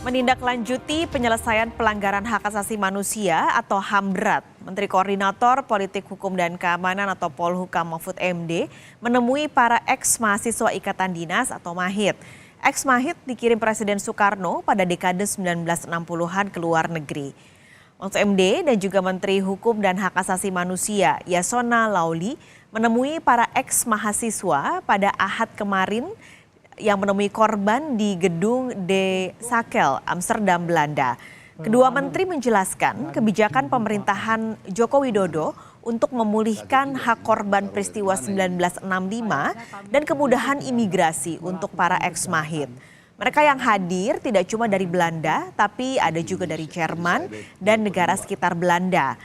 Menindaklanjuti penyelesaian pelanggaran hak asasi manusia atau HAM berat, Menteri Koordinator Politik Hukum dan Keamanan atau Polhukam Mahfud MD menemui para ex-mahasiswa Ikatan Dinas atau MAHIT. Ex-MAHIT dikirim Presiden Soekarno pada dekade 1960-an ke luar negeri. Mahfud MD dan juga Menteri Hukum dan Hak Asasi Manusia Yasona Lauli menemui para ex-mahasiswa pada Ahad kemarin yang menemui korban di gedung De Sakel, Amsterdam, Belanda. Kedua menteri menjelaskan kebijakan pemerintahan Joko Widodo untuk memulihkan hak korban peristiwa 1965 dan kemudahan imigrasi untuk para ex-MAHIT. Mereka yang hadir tidak cuma dari Belanda, tapi ada juga dari Jerman dan negara sekitar Belanda.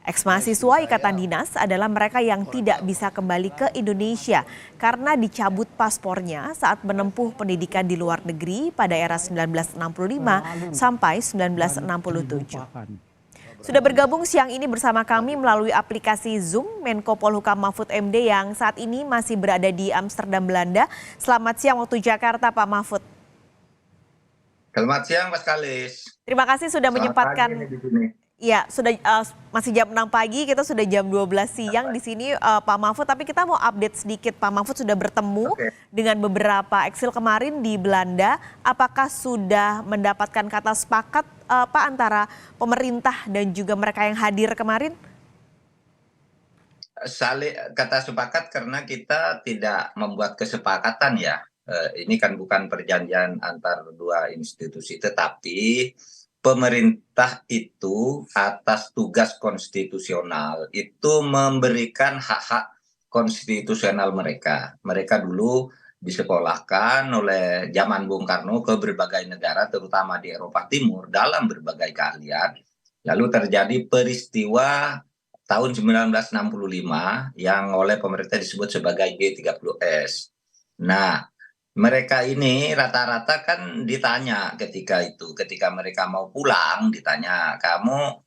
Ex-mahasiswa Ikatan Dinas adalah mereka yang tidak bisa kembali ke Indonesia karena dicabut paspornya saat menempuh pendidikan di luar negeri pada era 1965 sampai 1967. Sudah bergabung siang ini bersama kami melalui aplikasi Zoom Menko Polhukam Mahfud MD yang saat ini masih berada di Amsterdam, Belanda. Selamat siang waktu Jakarta, Pak Mahfud. Selamat siang, Mas Kalis. Terima kasih sudah menyempatkan. Pagi di sini. Ya, sudah masih jam 6 pagi, kita sudah jam 12 siang di sini Pak Mahfud, tapi kita mau update sedikit. Pak Mahfud sudah bertemu dengan beberapa eksil kemarin di Belanda. Apakah sudah mendapatkan kata sepakat Pak antara pemerintah dan juga mereka yang hadir kemarin? Kata sepakat karena kita tidak membuat kesepakatan ya. Ini kan bukan perjanjian antar dua institusi, tetapi pemerintah itu atas tugas konstitusional itu memberikan hak-hak konstitusional mereka. Mereka dulu disekolahkan oleh zaman Bung Karno ke berbagai negara, terutama di Eropa Timur, dalam berbagai keahlian. Lalu terjadi peristiwa tahun 1965 yang oleh pemerintah disebut sebagai G30S. Nah, mereka ini rata-rata kan ditanya ketika mereka mau pulang, ditanya kamu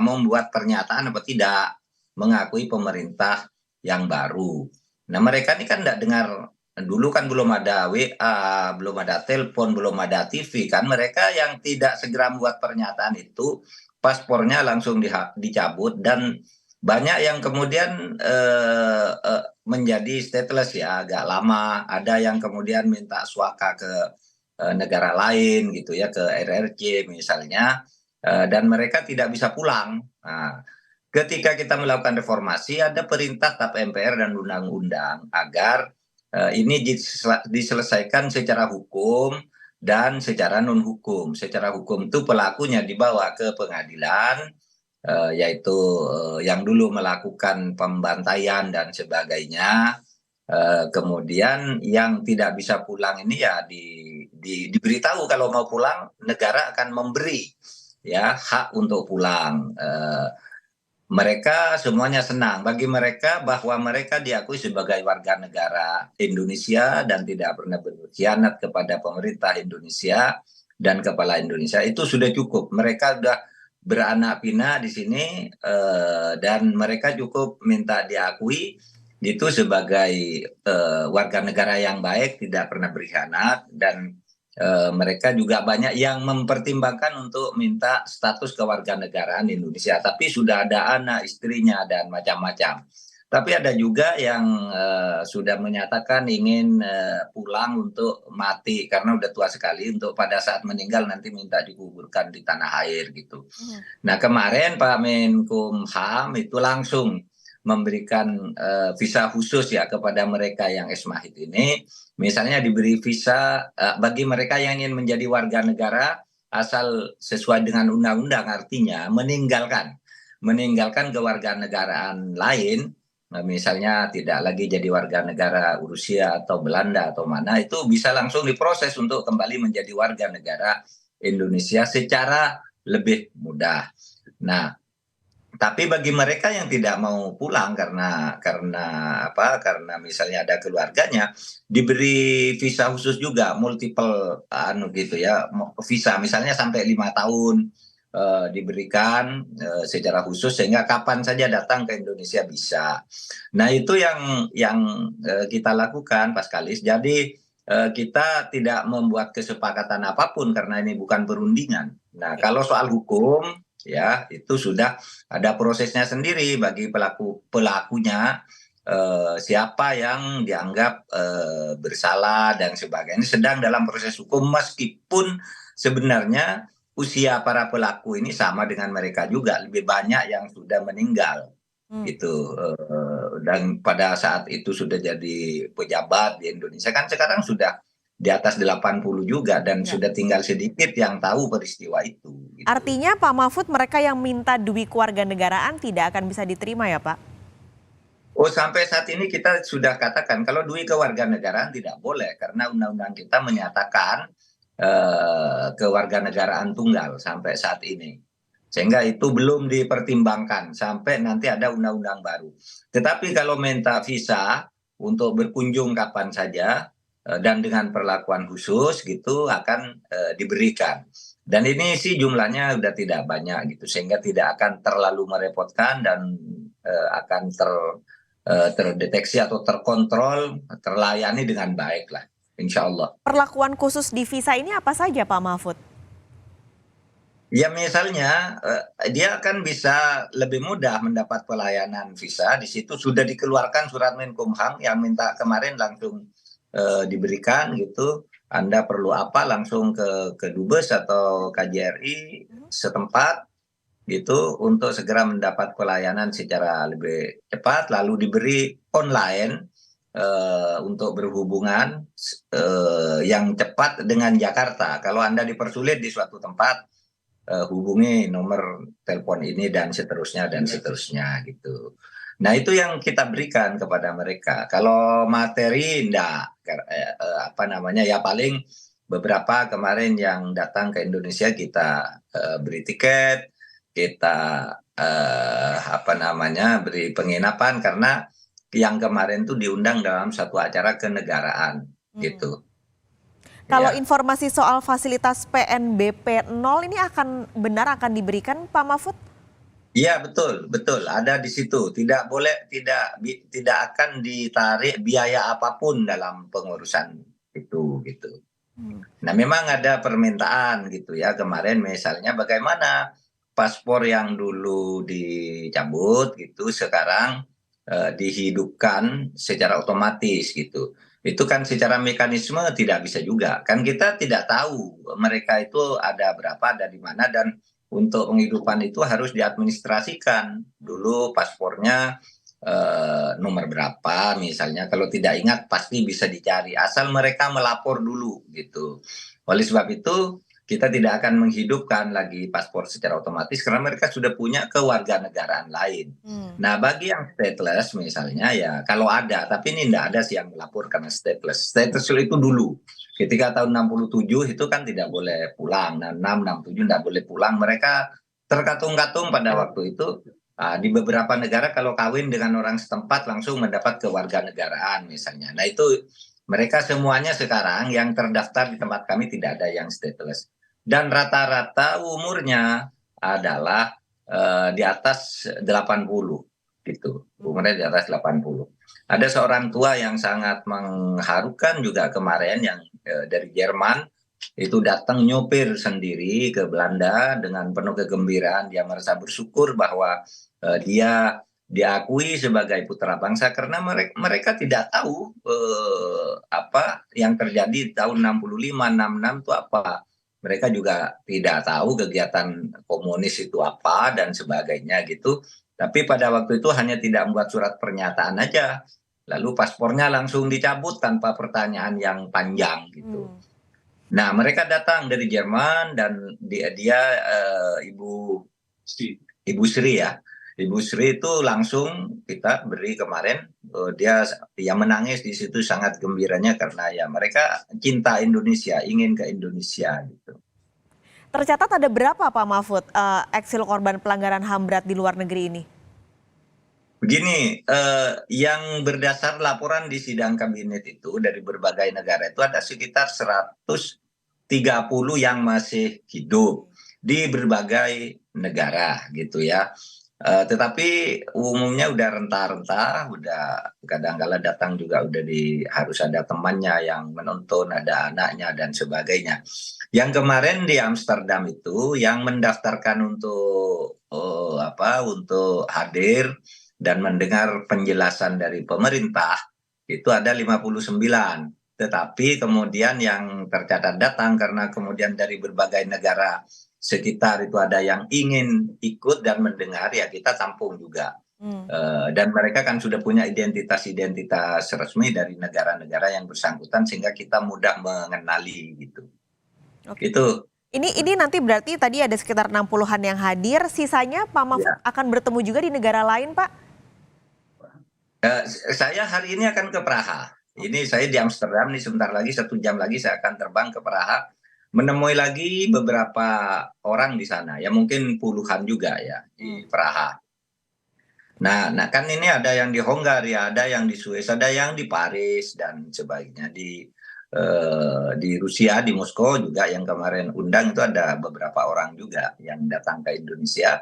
membuat pernyataan apa tidak mengakui pemerintah yang baru. Nah, mereka ini kan tidak dengar, dulu kan belum ada WA, belum ada telepon, belum ada TV kan. Mereka yang tidak segera membuat pernyataan itu paspornya langsung dicabut dan banyak yang kemudian menjadi stateless ya agak lama. Ada yang kemudian minta suaka ke negara lain gitu ya, ke RRC misalnya, dan mereka tidak bisa pulang. Nah, ketika kita melakukan reformasi ada perintah TAP MPR dan undang-undang agar ini diselesaikan secara hukum dan secara non hukum. Secara hukum itu pelakunya dibawa ke pengadilan, yaitu yang dulu melakukan pembantaian dan sebagainya. Kemudian yang tidak bisa pulang ini ya diberitahu kalau mau pulang negara akan memberi ya hak untuk pulang. Mereka semuanya senang. Bagi mereka bahwa mereka diakui sebagai warga negara Indonesia dan tidak pernah berkhianat kepada pemerintah Indonesia dan kepala Indonesia itu sudah cukup. Mereka sudah beranak pinak di sini dan mereka cukup minta diakui itu sebagai warga negara yang baik, tidak pernah berkhianat, dan mereka juga banyak yang mempertimbangkan untuk minta status kewarganegaraan Indonesia, tapi sudah ada anak, istrinya dan macam-macam. Tapi ada juga yang sudah menyatakan ingin pulang untuk mati karena udah tua sekali, untuk pada saat meninggal nanti minta dikuburkan di tanah air gitu. Nah, kemarin Pak Menkumham itu langsung memberikan visa khusus ya kepada mereka yang ex-MAHIT ini. Misalnya diberi visa bagi mereka yang ingin menjadi warga negara asal sesuai dengan undang-undang, artinya meninggalkan kewarganegaraan lain. Misalnya tidak lagi jadi warga negara Rusia atau Belanda atau mana, itu bisa langsung diproses untuk kembali menjadi warga negara Indonesia secara lebih mudah. Nah, tapi bagi mereka yang tidak mau pulang karena misalnya ada keluarganya, diberi visa khusus juga, multiple gitu ya, visa misalnya sampai 5 tahun diberikan secara khusus sehingga kapan saja datang ke Indonesia bisa. Nah, itu yang kita lakukan, Pak Kalis. Jadi kita tidak membuat kesepakatan apapun karena ini bukan perundingan. Nah, kalau soal hukum ya itu sudah ada prosesnya sendiri bagi pelakunya, siapa yang dianggap bersalah dan sebagainya. Ini sedang dalam proses hukum meskipun sebenarnya usia para pelaku ini sama dengan mereka juga, lebih banyak yang sudah meninggal Hmm. gitu. Dan pada saat itu sudah jadi pejabat di Indonesia, kan sekarang sudah di atas 80 juga dan Ya. sudah tinggal sedikit yang tahu peristiwa itu gitu. Artinya Pak Mahfud, mereka yang minta dui kewarganegaraan tidak akan bisa diterima ya Pak? Oh, sampai saat ini kita sudah katakan kalau dui kewarganegaraan tidak boleh karena undang-undang kita menyatakan kewarganegaraan tunggal sampai saat ini. Sehingga itu belum dipertimbangkan sampai nanti ada undang-undang baru. Tetapi kalau minta visa untuk berkunjung kapan saja dan dengan perlakuan khusus gitu akan diberikan. Dan ini sih jumlahnya sudah tidak banyak gitu sehingga tidak akan terlalu merepotkan dan akan terdeteksi atau terkontrol, terlayani dengan baik lah, insya Allah. Perlakuan khusus di visa ini apa saja Pak Mahfud? Ya misalnya dia akan bisa lebih mudah mendapat pelayanan visa. Di situ sudah dikeluarkan surat Menkumham yang minta kemarin langsung diberikan gitu. Anda perlu apa langsung ke Dubes atau KJRI setempat gitu untuk segera mendapat pelayanan secara lebih cepat lalu diberi online untuk berhubungan yang cepat dengan Jakarta. Kalau Anda dipersulit di suatu tempat hubungi nomor telepon ini dan seterusnya gitu. Nah itu yang kita berikan kepada mereka. Kalau materi enggak, apa namanya ya paling beberapa kemarin yang datang ke Indonesia kita beri tiket, kita apa namanya beri penginapan karena yang kemarin tuh diundang dalam satu acara kenegaraan gitu. Kalau Ya. informasi soal fasilitas PNBP 0 ini akan diberikan Pak Mahfud? Iya betul betul ada di situ tidak boleh tidak akan ditarik biaya apapun dalam pengurusan itu gitu. Hmm. Nah memang ada permintaan gitu ya kemarin misalnya bagaimana paspor yang dulu dicabut gitu sekarang dihidupkan secara otomatis gitu. Itu kan secara mekanisme tidak bisa juga kan kita tidak tahu mereka itu ada berapa ada di mana dan untuk penghidupan itu harus diadministrasikan dulu paspornya nomor berapa misalnya kalau tidak ingat pasti bisa dicari asal mereka melapor dulu gitu. Oleh sebab itu kita tidak akan menghidupkan lagi paspor secara otomatis karena mereka sudah punya kewarganegaraan lain. Hmm. Nah bagi yang stateless misalnya ya kalau ada tapi ini tidak ada sih yang melapor karena stateless. Stateless itu dulu ketika tahun 67 itu kan tidak boleh pulang. Nah 67 tidak boleh pulang mereka terkatung-katung pada waktu itu. Di beberapa negara kalau kawin dengan orang setempat langsung mendapat kewarganegaraan misalnya. Nah itu mereka semuanya sekarang yang terdaftar di tempat kami tidak ada yang stateless. Dan rata-rata umurnya adalah di atas 80 gitu. Umurnya di atas 80. Ada seorang tua yang sangat mengharukan juga kemarin yang dari Jerman itu datang nyopir sendiri ke Belanda dengan penuh kegembiraan dia merasa bersyukur bahwa dia diakui sebagai putra bangsa karena mereka tidak tahu apa yang terjadi tahun 65 66 itu apa. Mereka juga tidak tahu kegiatan komunis itu apa dan sebagainya gitu. Tapi pada waktu itu hanya tidak membuat surat pernyataan aja. Lalu paspornya langsung dicabut tanpa pertanyaan yang panjang gitu. Hmm. Nah, mereka datang dari Jerman dan dia Ibu Sri ya. Ibu Sri itu langsung kita beri kemarin dia yang menangis di situ sangat gembiranya karena ya mereka cinta Indonesia, ingin ke Indonesia gitu. Tercatat ada berapa Pak Mahfud eksil korban pelanggaran HAM berat di luar negeri ini? Begini, yang berdasar laporan di sidang kabinet itu dari berbagai negara itu ada sekitar 130 yang masih hidup di berbagai negara gitu ya. Tetapi umumnya udah renta-renta, udah kadang-kala datang juga udah harus ada temannya yang menonton, ada anaknya dan sebagainya. Yang kemarin di Amsterdam itu yang mendaftarkan untuk hadir dan mendengar penjelasan dari pemerintah itu ada 59. Tetapi kemudian yang tercatat datang karena kemudian dari berbagai negara sekitar itu ada yang ingin ikut dan mendengar, ya kita tampung juga. Hmm. Dan mereka kan sudah punya identitas-identitas resmi dari negara-negara yang bersangkutan sehingga kita mudah mengenali gitu. Oke. Itu Ini nanti berarti tadi ada sekitar 60-an yang hadir, sisanya Pak Mahfud ya. akan bertemu juga di negara lain, Pak? Eh, saya hari ini akan ke Praha. Ini saya di Amsterdam nih, sebentar lagi 1 jam lagi saya akan terbang ke Praha menemui lagi beberapa orang di sana. Ya mungkin puluhan juga ya Hmm. di Praha. Nah, kan ini ada yang di Hongaria, ada yang di Swiss, ada yang di Paris dan sebagainya. Di Rusia, di Moskow juga yang kemarin undang itu ada beberapa orang juga yang datang ke Indonesia.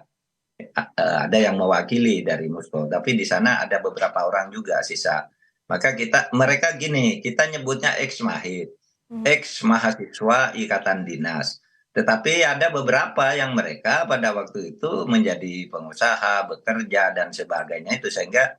Ada yang mewakili dari Moskow, tapi di sana ada beberapa orang juga sisa. Maka mereka gini, kita nyebutnya ex-mahit, Hmm. ex-mahasiswa ikatan dinas. Tetapi ada beberapa yang mereka pada waktu itu menjadi pengusaha, bekerja dan sebagainya itu sehingga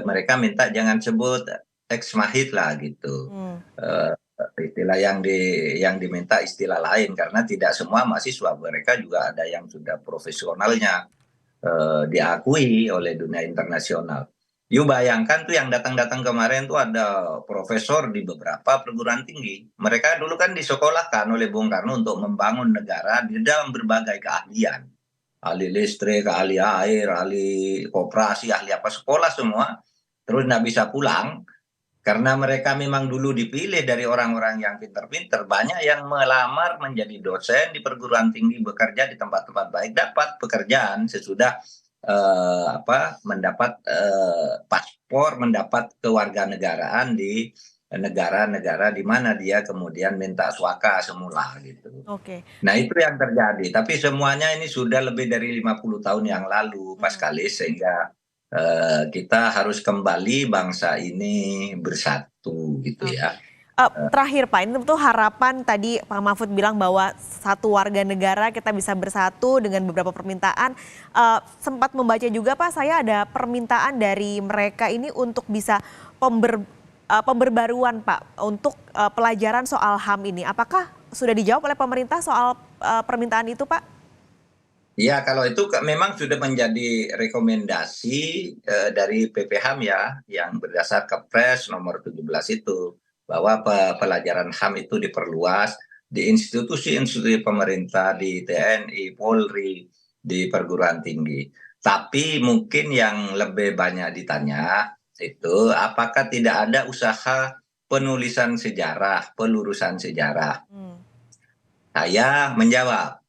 mereka minta jangan sebut ex-mahit lah gitu. Hmm. Eh, Istilah yang diminta istilah lain karena tidak semua mahasiswa, mereka juga ada yang sudah profesionalnya diakui oleh dunia internasional. You bayangkan tuh yang datang-datang kemarin tuh ada profesor di beberapa perguruan tinggi. Mereka dulu kan disekolahkan oleh Bung Karno untuk membangun negara di dalam berbagai keahlian. Ahli listrik, ahli air, ahli koperasi, ahli apa, sekolah semua. Terus nggak bisa pulang, karena mereka memang dulu dipilih dari orang-orang yang pinter-pinter, banyak yang melamar menjadi dosen di perguruan tinggi, bekerja di tempat-tempat baik, dapat pekerjaan sesudah mendapat paspor, mendapat kewarganegaraan di negara-negara di mana dia kemudian minta suaka semula gitu. Oke. Nah itu yang terjadi, tapi semuanya ini sudah lebih dari 50 tahun yang lalu Pak Hmm. Kalis, sehingga kita harus kembali bangsa ini bersatu gitu Oke. ya. Terakhir Pak, ini tentu harapan tadi Pak Mahfud bilang bahwa satu warga negara kita bisa bersatu dengan beberapa permintaan. Sempat membaca juga Pak, saya ada permintaan dari mereka ini untuk bisa pemberbaruan Pak untuk pelajaran soal HAM ini. Apakah sudah dijawab oleh pemerintah soal permintaan itu Pak? Ya kalau itu memang sudah menjadi rekomendasi dari PPHAM ya, yang berdasar Kepres nomor 17 itu, bahwa pelajaran HAM itu diperluas di institusi-institusi pemerintah, di TNI, Polri, di perguruan tinggi. Tapi mungkin yang lebih banyak ditanya itu apakah tidak ada usaha penulisan sejarah, pelurusan sejarah. Hmm. Saya menjawab,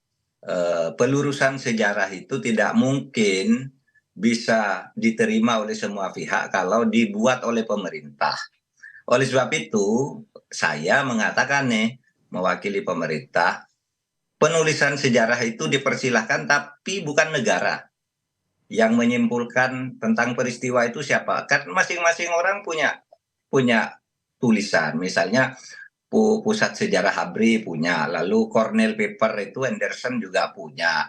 pelurusan sejarah itu tidak mungkin bisa diterima oleh semua pihak kalau dibuat oleh pemerintah. Oleh sebab itu, saya mengatakan nih, mewakili pemerintah, penulisan sejarah itu dipersilahkan, tapi bukan negara yang menyimpulkan tentang peristiwa itu siapa. Kan masing-masing orang punya punya tulisan. Misalnya Pusat Sejarah ABRI punya, lalu Cornell Paper itu Anderson juga punya.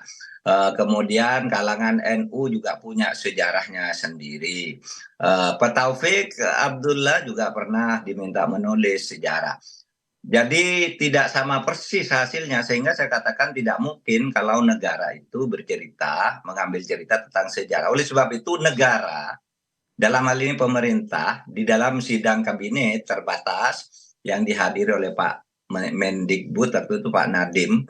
Kemudian kalangan NU juga punya sejarahnya sendiri. Pak Taufik Abdullah juga pernah diminta menulis sejarah. Jadi tidak sama persis hasilnya, sehingga saya katakan tidak mungkin kalau negara itu bercerita, mengambil cerita tentang sejarah. Oleh sebab itu negara, dalam hal ini pemerintah, di dalam sidang kabinet terbatas yang dihadiri oleh Pak Mendikbud waktu itu Pak Nadiem,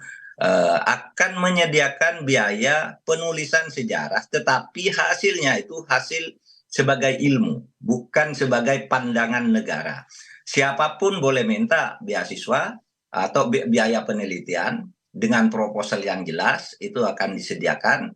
akan menyediakan biaya penulisan sejarah, tetapi hasilnya itu hasil sebagai ilmu, bukan sebagai pandangan negara. Siapapun boleh minta beasiswa atau biaya penelitian dengan proposal yang jelas, itu akan disediakan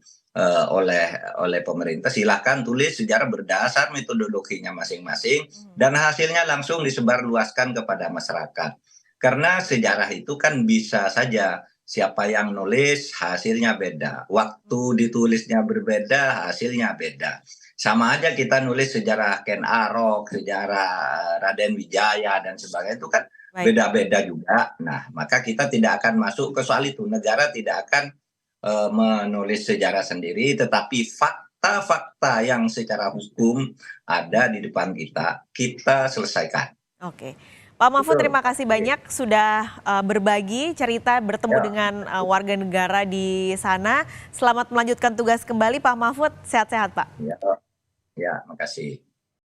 oleh pemerintah. Silakan tulis sejarah berdasar metodologinya masing-masing dan hasilnya langsung disebarluaskan kepada masyarakat. Karena sejarah itu kan bisa saja siapa yang nulis hasilnya beda. Waktu ditulisnya berbeda, hasilnya beda. Sama aja kita nulis sejarah Ken Arok, sejarah Raden Wijaya dan sebagainya itu kan Baik. beda-beda juga. Nah, maka kita tidak akan masuk ke soal itu. Negara tidak akan menulis sejarah sendiri, tetapi fakta-fakta yang secara hukum ada di depan kita, kita selesaikan. Oke. Pak Mahfud, Betul. terima kasih banyak sudah berbagi cerita bertemu Ya, dengan warga negara di sana. Selamat melanjutkan tugas kembali Pak Mahfud, sehat-sehat Pak. ya, ya, makasih.